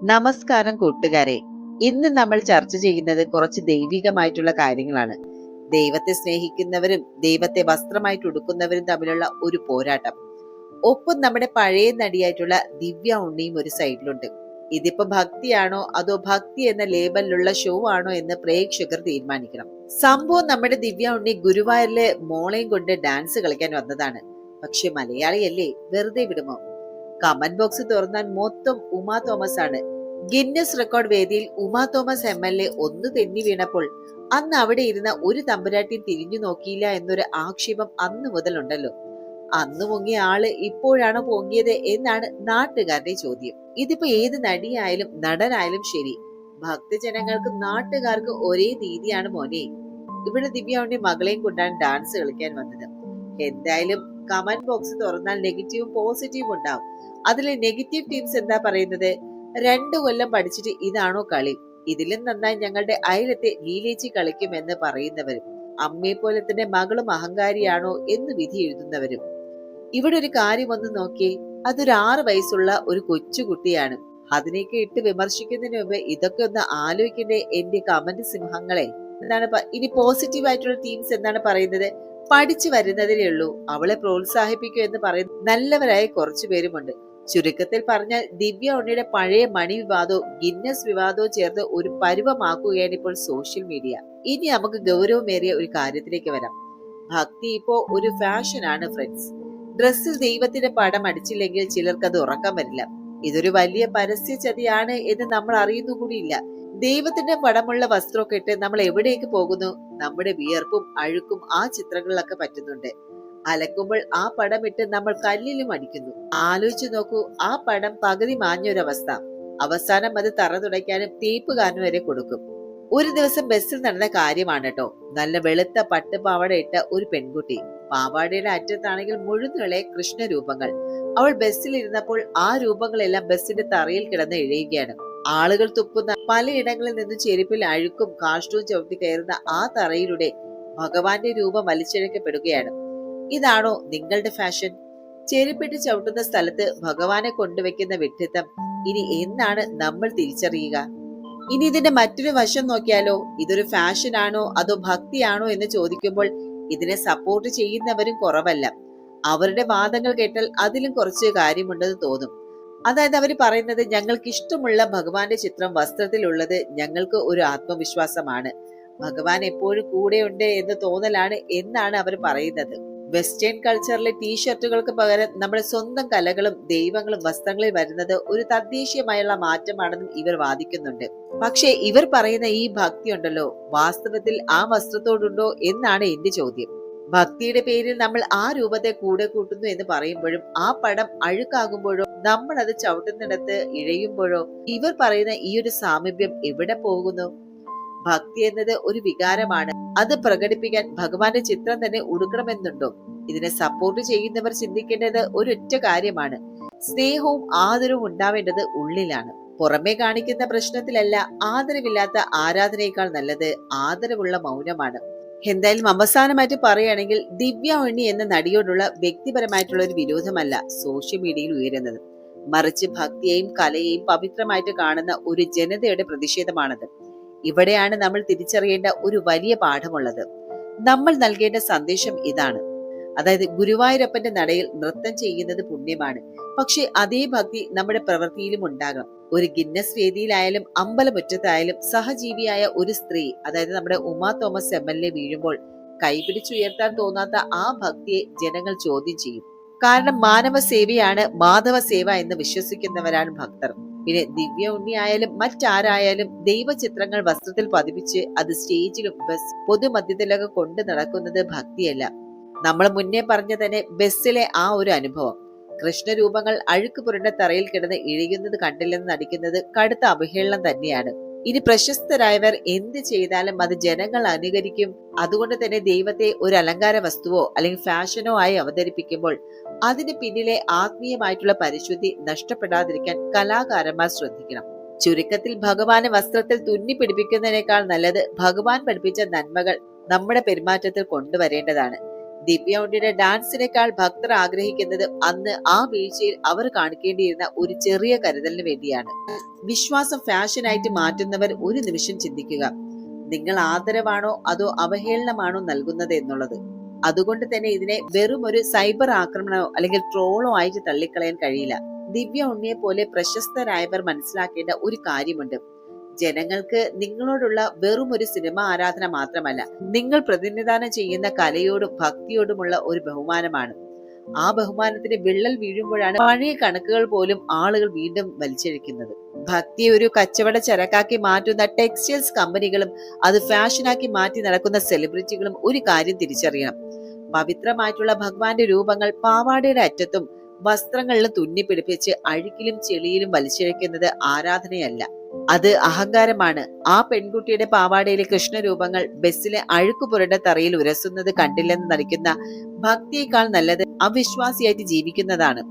നമസ്കാരം കൂട്ടുകാരെ. ഇന്ന് നമ്മൾ ചർച്ച ചെയ്യുന്നത് കുറച്ച് ദൈവികമായിട്ടുള്ള കാര്യങ്ങളാണ്. ദൈവത്തെ സ്നേഹിക്കുന്നവരും ദൈവത്തെ വസ്ത്രമായിട്ട് ഉടുക്കുന്നവരും തമ്മിലുള്ള ഒരു പോരാട്ടം. ഒപ്പം നമ്മുടെ പഴയ നടിയായിട്ടുള്ള ദിവ്യ ഉണ്ണിയും ഒരു സൈഡിലുണ്ട്. ഇതിപ്പോ ഭക്തിയാണോ അതോ ഭക്തി എന്ന ലേബലിലുള്ള ഷോ ആണോ എന്ന് പ്രേക്ഷകർ തീരുമാനിക്കണം. സംഭവം നമ്മുടെ ദിവ്യ ഉണ്ണി ഗുരുവായൂരിലെ മോളെയും കൊണ്ട് ഡാൻസ് കളിക്കാൻ വന്നതാണ്. പക്ഷെ മലയാളിയല്ലേ, വെറുതെ വിടുമോ? കമന്റ് ബോക്സ് തുറന്നാൽ മൊത്തം ഉമാ തോമസ് ആണ്. ഗിന്നസ് റെക്കോർഡ് വേദിയിൽ ഉമാ തോമസ് MLA ഒന്ന് തെന്നി വീണപ്പോൾ അന്ന് അവിടെ ഇരുന്ന ഒരു തമ്പുരാട്ടിയും തിരിഞ്ഞു നോക്കിയില്ല എന്നൊരു ആക്ഷേപം അന്ന് മുതലുണ്ടല്ലോ. അന്ന് പൊങ്ങിയ ആള് ഇപ്പോഴാണോ പൊങ്ങിയത് എന്നാണ് നാട്ടുകാരുടെ ചോദ്യം. ഇതിപ്പോ ഏത് നടിയായാലും നടനായാലും ശരി, ഭക്തജനങ്ങൾക്കും നാട്ടുകാർക്കും ഒരേ രീതിയാണ് മോനെ. ഇവിടെ ദിവ്യയുടെ മകളെയും കൊണ്ടാണ് ഡാൻസ് കളിക്കാൻ വന്നത്. എന്തായാലും കമന്റ് ബോക്സ് തുറന്നാൽ നെഗറ്റീവും പോസിറ്റീവും ഉണ്ടാവും. അതിലെ നെഗറ്റീവ് ടീംസ് എന്താ പറയുന്നത്? 2 കൊല്ലം പഠിച്ചിട്ട് ഇതാണോ കളി? ഇതിലും നന്നായി ഞങ്ങളുടെ അയലത്തെ ലീലേച്ചി കളിക്കുമെന്ന് പറയുന്നവരും, അമ്മയെ പോലെ തന്നെ മകളും അഹങ്കാരിയാണോ എന്ന് വിധി എഴുതുന്നവരും. ഇവിടെ ഒരു കാര്യം ഒന്ന് നോക്കിയേ, അതൊരു 6 വയസ്സുള്ള ഒരു കൊച്ചുകുട്ടിയാണ്. അതിനെയൊക്കെ ഇട്ട് വിമർശിക്കുന്നതിന് മുമ്പ് ഇതൊക്കെ ഒന്ന് ആലോചിക്കണ്ടേ എന്റെ കമന്റ് സിംഹങ്ങളെ. എന്താണ് ഇനി പോസിറ്റീവ് ആയിട്ടുള്ള ടീംസ് എന്താണ് പറയുന്നത്? പഠിച്ചു വരുന്നതിലേ ഉള്ളൂ, അവളെ പ്രോത്സാഹിപ്പിക്കൂ എന്ന് പറയുന്ന നല്ലവരായ കുറച്ചു പേരുമുണ്ട്. ചുരുക്കത്തിൽ പറഞ്ഞാൽ ദിവ്യ ഉണ്ണിയുടെ പഴയ മണി വിവാദവും ഗിന്നസ് വിവാദവും ചേർത്ത് ഒരു പരുവമാക്കുകയാണ് ഇപ്പോൾ സോഷ്യൽ മീഡിയ. ഇനി നമുക്ക് ഗൗരവമേറിയ ഒരു കാര്യത്തിലേക്ക് വരാം. ഭക്തി ഇപ്പോ ഒരു ഫാഷനാണ് ഫ്രണ്ട്സ്. ഡ്രസ്സിൽ ദൈവത്തിന്റെ പടം അടിച്ചില്ലെങ്കിൽ ചിലർക്ക് അത് ഉറക്കം വരില്ല. ഇതൊരു വലിയ പരസ്യ ചതിയാണ് എന്ന് നമ്മൾ അറിയുന്നു കൂടിയില്ല. ദൈവത്തിന്റെ പടമുള്ള വസ്ത്രമൊക്കെ ഇട്ട് നമ്മൾ എവിടേക്ക് പോകുന്നു? നമ്മുടെ വിയർപ്പും അഴുക്കും ആ ചിത്രങ്ങളിലൊക്കെ പറ്റുന്നുണ്ട്. അലക്കുമ്പോൾ ആ പടം ഇട്ട് നമ്മൾ കല്ലിലും അടിക്കുന്നു. ആലോചിച്ചു നോക്കൂ, ആ പടം പകുതി മാഞ്ഞൊരവസ്ഥ. അവസാനം അത് തറ തുടയ്ക്കാനും തേപ്പുകാരനും വരെ കൊടുക്കും. ഒരു ദിവസം ബസ്സിൽ നടന്ന കാര്യമാണ് കേട്ടോ. നല്ല വെളുത്ത പട്ടുപാവാട ഇട്ട ഒരു പെൺകുട്ടി. പാവാടയുടെ അറ്റത്താണെങ്കിൽ മുഴുന്നുകളെ കൃഷ്ണരൂപങ്ങൾ. അവൾ ബസ്സിൽ ഇരുന്നപ്പോൾ ആ രൂപങ്ങളെല്ലാം ബസ്സിന്റെ തറയിൽ കിടന്ന് ഇഴയുകയാണ്. ആളുകൾ തുപ്പുന്ന പലയിടങ്ങളിൽ നിന്ന് ചെരുപ്പിൽ അഴുക്കും കാഷ്ടവും ചവിട്ടി കയറുന്ന ആ തറയിലൂടെ ഭഗവാന്റെ രൂപം വലിച്ചിഴക്കപ്പെടുകയാണ്. ഇതാണോ നിങ്ങളുടെ ഫാഷൻ? ചെരുപ്പിട്ട് ചവിട്ടുന്ന സ്ഥലത്ത് ഭഗവാനെ കൊണ്ടുവയ്ക്കുന്ന വിഡ്ഢിത്തം ഇനി എന്നാണ് നമ്മൾ തിരിച്ചറിയുക? ഇനി ഇതിന്റെ മറ്റൊരു വശം നോക്കിയാലോ? ഇതൊരു ഫാഷൻ ആണോ അതോ ഭക്തിയാണോ എന്ന് ചോദിക്കുമ്പോൾ ഇതിനെ സപ്പോർട്ട് ചെയ്യുന്നവരും കുറവല്ല. അവരുടെ വാദങ്ങൾ കേട്ടാൽ അതിലും കുറച്ച് കാര്യമുണ്ടെന്ന് തോന്നും. അതായത് അവർ പറയുന്നത്, ഞങ്ങൾക്ക് ഇഷ്ടമുള്ള ഭഗവാന്റെ ചിത്രം വസ്ത്രത്തിലുള്ളത് ഞങ്ങൾക്ക് ഒരു ആത്മവിശ്വാസമാണ്, ഭഗവാൻ എപ്പോഴും കൂടെയുണ്ട് എന്ന് തോന്നലാണ് എന്നാണ് അവർ പറയുന്നത്. വെസ്റ്റേൺ കൾച്ചറിലെ ടീഷർട്ടുകൾക്ക് പകരം നമ്മുടെ സ്വന്തം കലകളും ദൈവങ്ങളും വസ്ത്രങ്ങളിൽ വരുന്നത് ഒരു തദ്ദേശീയമായുള്ള മാറ്റമാണെന്നും ഇവർ വാദിക്കുന്നുണ്ട്. പക്ഷേ ഇവർ പറയുന്ന ഈ ഭക്തി ഉണ്ടല്ലോ, വാസ്തവത്തിൽ ആ വസ്ത്രത്തോടുണ്ടോ എന്നാണ് എന്റെ ചോദ്യം. ഭക്തിയുടെ പേരിൽ നമ്മൾ ആ രൂപത്തെ കൂടെ കൂട്ടുന്നു എന്ന് പറയുമ്പോഴും ആ പടം അഴുക്കാകുമ്പോഴോ നമ്മൾ അത് ചവിട്ടുന്നിടത്ത് ഇഴയുമ്പോഴോ ഇവർ പറയുന്ന ഈ ഒരു സാമീപ്യം എവിടെ പോകുന്നു? ഭക്തി എന്നത് ഒരു വികാരമാണ്. അത് പ്രകടിപ്പിക്കാൻ ഭഗവാന്റെ ചിത്രം തന്നെ ഉടുക്കണമെന്നുണ്ടോ? ഇതിനെ സപ്പോർട്ട് ചെയ്യുന്നവർ ചിന്തിക്കേണ്ടത് ഒരൊറ്റ കാര്യമാണ്, സ്നേഹവും ആദരവും ഉണ്ടാവേണ്ടത് ഉള്ളിലാണ്. പുറമെ കാണിക്കുന്ന പ്രശ്നത്തിലല്ല. ആദരവില്ലാത്ത ആരാധനയേക്കാൾ നല്ലത് ആദരവുള്ള മൗനമാണ്. എന്തായാലും അവസാനമായിട്ട് പറയുകയാണെങ്കിൽ, ദിവ്യ ഉണ്ണി എന്ന നടിയോടുള്ള വ്യക്തിപരമായിട്ടുള്ള ഒരു വിരോധമല്ല സോഷ്യൽ മീഡിയയിൽ ഉയരുന്നത്, മറിച്ച് ഭക്തിയെയും കലയെയും പവിത്രമായിട്ട് കാണുന്ന ഒരു ജനതയുടെ പ്രതിഷേധമാണത്. ഇവിടെയാണ് നമ്മൾ തിരിച്ചറിയേണ്ട ഒരു വലിയ പാഠമുള്ളത്. നമ്മൾ നൽകേണ്ട സന്ദേശം ഇതാണ്. അതായത്, ഗുരുവായൂരപ്പന്റെ നടയിൽ നൃത്തം ചെയ്യുന്നത് പുണ്യമാണ്, പക്ഷെ അതേ ഭക്തി നമ്മുടെ പ്രവൃത്തിയിലും ഉണ്ടാകണം. ഒരു ഗിന്നസ് വേദിയിലായാലും അമ്പലമുറ്റത്തായാലും സഹജീവിയായ ഒരു സ്ത്രീ, അതായത് നമ്മുടെ ഉമാ തോമസ് MLA വീഴുമ്പോൾ കൈപിടിച്ചുയർത്താൻ തോന്നാത്ത ആ ഭക്തിയെ ജനങ്ങൾ ചോദ്യം ചെയ്യും. കാരണം മാനവ സേവയാണ് മാധവ സേവ എന്ന് വിശ്വസിക്കുന്നവരാണ് ഭക്തർ. പിന്നെ ദിവ്യ ഉണ്ണി ആയാലും മറ്റാരായാലും ദൈവചിത്രങ്ങൾ വസ്ത്രത്തിൽ പതിപ്പിച്ച് അത് സ്റ്റേജിലും പൊതുമധ്യത്തിലൊക്കെ കൊണ്ടു നടക്കുന്നത് ഭക്തിയല്ല. നമ്മൾ മുന്നേ പറഞ്ഞ തന്നെ ബസ്സിലെ ആ ഒരു അനുഭവം, കൃഷ്ണരൂപങ്ങൾ അഴുക്ക് പുരണ്ട തറയിൽ കിടന്ന് ഇഴയുന്നത് കണ്ടില്ലെന്ന് നടിക്കുന്നത് കടുത്ത അവഹേളനം തന്നെയാണ്. ഇനി പ്രശസ്തരായവർ എന്ത് ചെയ്താലും അത് ജനങ്ങൾ അനുകരിക്കും. അതുകൊണ്ട് തന്നെ ദൈവത്തെ ഒരു അലങ്കാര വസ്തുവോ അല്ലെങ്കിൽ ഫാഷനോ ആയി അവതരിപ്പിക്കുമ്പോൾ അതിന് പിന്നിലെ ആത്മീയമായിട്ടുള്ള പരിശുദ്ധി നഷ്ടപ്പെടാതിരിക്കാൻ കലാകാരന്മാർ ശ്രദ്ധിക്കണം. ചുരുക്കത്തിൽ, ഭഗവാനെ വസ്ത്രത്തിൽ തുന്നി പിടിപ്പിക്കുന്നതിനേക്കാൾ നല്ലത് ഭഗവാൻ പഠിപ്പിച്ച നന്മകൾ നമ്മുടെ പെരുമാറ്റത്തിൽ കൊണ്ടുവരേണ്ടതാണ്. ദിവ്യ ഉണ്ണിയുടെ ഡാൻസിനേക്കാൾ ഭക്തർ ആഗ്രഹിക്കുന്നത് അന്ന് ആ വീഴ്ചയിൽ അവർ കാണിക്കേണ്ടിയിരുന്ന ഒരു ചെറിയ കരുതലിന് വേണ്ടിയാണ്. വിശ്വാസം ഫാഷനായിട്ട് മാറ്റുന്നവർ ഒരു നിമിഷം ചിന്തിക്കുക, നിങ്ങൾ ആദരവാണോ അതോ അവഹേളനമാണോ നൽകുന്നത് എന്നുള്ളത്. അതുകൊണ്ട് തന്നെ ഇതിനെ വെറും ഒരു സൈബർ ആക്രമണമോ അല്ലെങ്കിൽ ട്രോളോ ആയിട്ട് തള്ളിക്കളയാൻ കഴിയില്ല. ദിവ്യ ഉണ്ണിയെ പോലെ പ്രശസ്തരായവർ മനസ്സിലാക്കേണ്ട ഒരു കാര്യമുണ്ട്. ജനങ്ങൾക്ക് നിങ്ങളോടുള്ള വെറും ഒരു സിനിമ ആരാധന മാത്രമല്ല, നിങ്ങൾ പ്രതിനിധാനം ചെയ്യുന്ന കലയോടും ഭക്തിയോടുമുള്ള ഒരു ബഹുമാനമാണ്. ആ ബഹുമാനത്തിന് വിള്ളൽ വീഴുമ്പോഴാണ് പഴയ കണക്കുകൾ പോലും ആളുകൾ വീണ്ടും വലിച്ചഴിക്കുന്നത്. ഭക്തിയെ ഒരു കച്ചവട ചരക്കാക്കി മാറ്റുന്ന ടെക്സ്റ്റൈൽസ് കമ്പനികളും അത് ഫാഷനാക്കി മാറ്റി നടക്കുന്ന സെലിബ്രിറ്റികളും ഒരു കാര്യം തിരിച്ചറിയണം. പവിത്രമായിട്ടുള്ള ഭഗവാന്റെ രൂപങ്ങൾ പാവാടയുടെ അറ്റത്തും വസ്ത്രങ്ങളിലും തുന്നിപ്പിടിപ്പിച്ച് അഴുക്കിലും ചെളിയിലും വലിച്ചിഴക്കുന്നത് ആരാധനയല്ല, അത് അഹങ്കാരമാണ്. ആ പെൺകുട്ടിയുടെ പാവാടയിലെ കൃഷ്ണരൂപങ്ങൾ ബസ്സിലെ അഴുക്ക് പുരണ്ട തറയിൽ ഉരസുന്നത് കണ്ടില്ലെന്ന് നടിക്കുന്ന ഭക്തിയേക്കാൾ നല്ലത് അവിശ്വാസിയായിട്ട് ജീവിക്കുന്നതാണ്.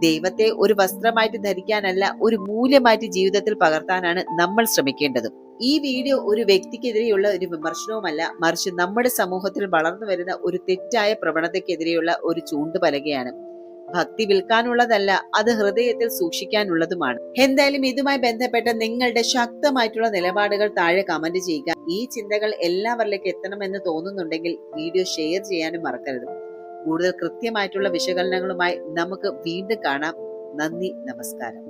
ദൈവത്തെ ഒരു വസ്ത്രമായിട്ട് ധരിക്കാനല്ല, ഒരു മൂല്യമായിട്ട് ജീവിതത്തിൽ പകർത്താനാണ് നമ്മൾ ശ്രമിക്കേണ്ടത്. ഈ വീഡിയോ ഒരു വ്യക്തിക്കെതിരെയുള്ള ഒരു വിമർശനവുമല്ല, മറിച്ച് നമ്മുടെ സമൂഹത്തിൽ വളർന്നു വരുന്ന ഒരു തെറ്റായ പ്രവണതയ്ക്കെതിരെയുള്ള ഒരു ചൂണ്ടുപലകയാണ്. ഭക്തി വിൽക്കാനുള്ളതല്ല, അത് ഹൃദയത്തിൽ സൂക്ഷിക്കാനുള്ളതുമാണ്. എന്തായാലും ഇതുമായി ബന്ധപ്പെട്ട നിങ്ങളുടെ ശക്തമായിട്ടുള്ള നിലപാടുകൾ താഴെ കമന്റ് ചെയ്യുക. ഈ ചിന്തകൾ എല്ലാവരിലേക്ക് എത്തണമെന്ന് തോന്നുന്നുണ്ടെങ്കിൽ വീഡിയോ ഷെയർ ചെയ്യാനും മറക്കരുത്. കൂടുതൽ കൃത്യമായിട്ടുള്ള വിശകലനങ്ങളുമായി നമുക്ക് വീണ്ടും കാണാം. നന്ദി, നമസ്കാരം.